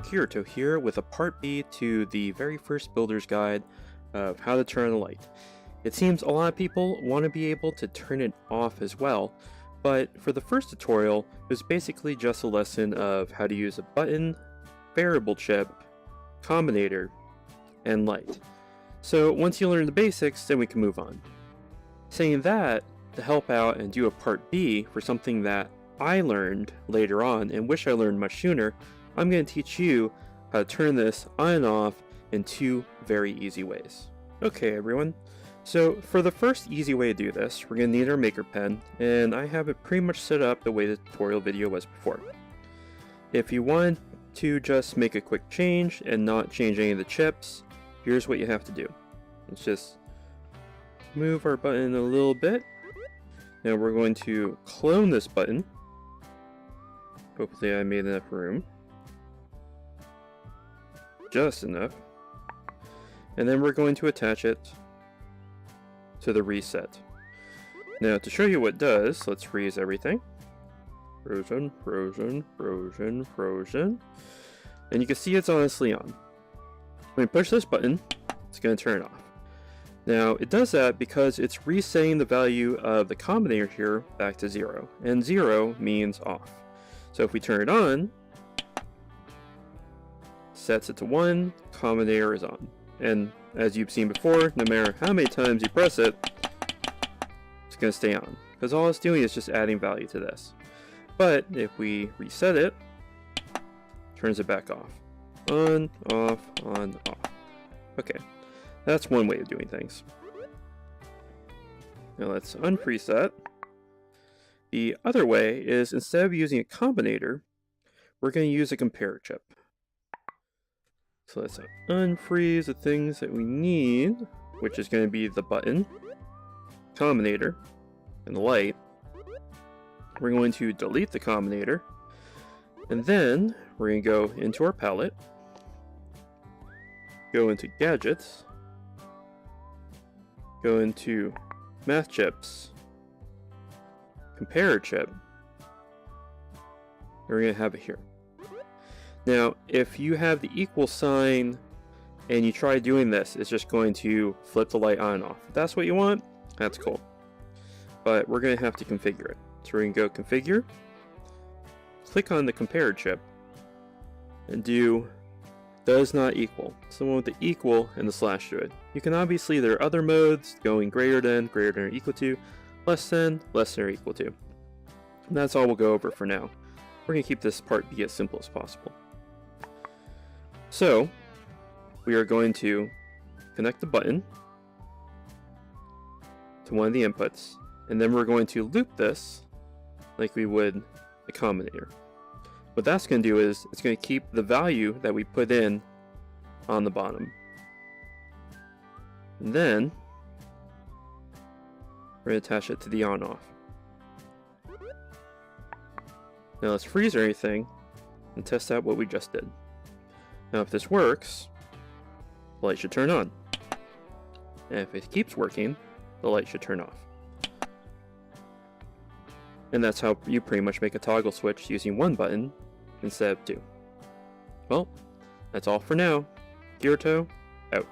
Kirito here with a part B to the very first builder's guide of how to turn on a light. It seems a lot of people want to be able to turn it off as well, but for the first tutorial, it was basically just a lesson of how to use a button, variable chip, combinator, and light. So once you learn the basics, then we can move on. Saying that, to help out and do a part B for something that I learned later on and wish I learned much sooner, I'm going to teach you how to turn this on and off in two very easy ways. Okay everyone, so for the first easy way to do this, we're going to need our maker pen, and I have it pretty much set up the way the tutorial video was before. If you want to just make a quick change and not change any of the chips, here's what you have to do. Let's just move our button a little bit. Now we're going to clone this button. Hopefully I made enough room. Just enough. And then we're going to attach it to the reset. Now to show you what it does, let's freeze everything. Frozen, frozen, frozen, frozen. And you can see it's honestly on. When you push this button, it's going to turn it off. Now it does that because it's resetting the value of the combinator here back to 0. And 0 means off. So if we turn it on, sets it to 1, combinator is on. And as you've seen before, no matter how many times you press it, it's going to stay on. Because all it's doing is just adding value to this. But if we reset it, turns it back off. On, off, on, off. Okay, that's one way of doing things. Now let's unfreeze that. The other way is, instead of using a combinator, we're going to use a compare chip. So let's unfreeze the things that we need, which is going to be the button, combinator, and the light. We're going to delete the combinator, and then we're going to go into our palette, go into gadgets, go into math chips, compare chip, and we're going to have it here. Now, if you have the equal sign and you try doing this, it's just going to flip the light on and off. If that's what you want, that's cool. But we're going to have to configure it. So we're going to go configure, click on the compare chip, and do does not equal. So the one with the equal and the slash to it. You can obviously, there are other modes going greater than or equal to, less than or equal to. And that's all we'll go over for now. We're going to keep this part B as simple as possible. So we are going to connect the button to one of the inputs, and then we're going to loop this like we would the combinator. What that's going to do is it's going to keep the value that we put in on the bottom. And then we're going to attach it to the on-off. Now let's freeze everything and test out what we just did. Now if this works, the light should turn on. And if it keeps working, the light should turn off. And that's how you pretty much make a toggle switch using one button instead of two. Well, that's all for now. Kirito, out.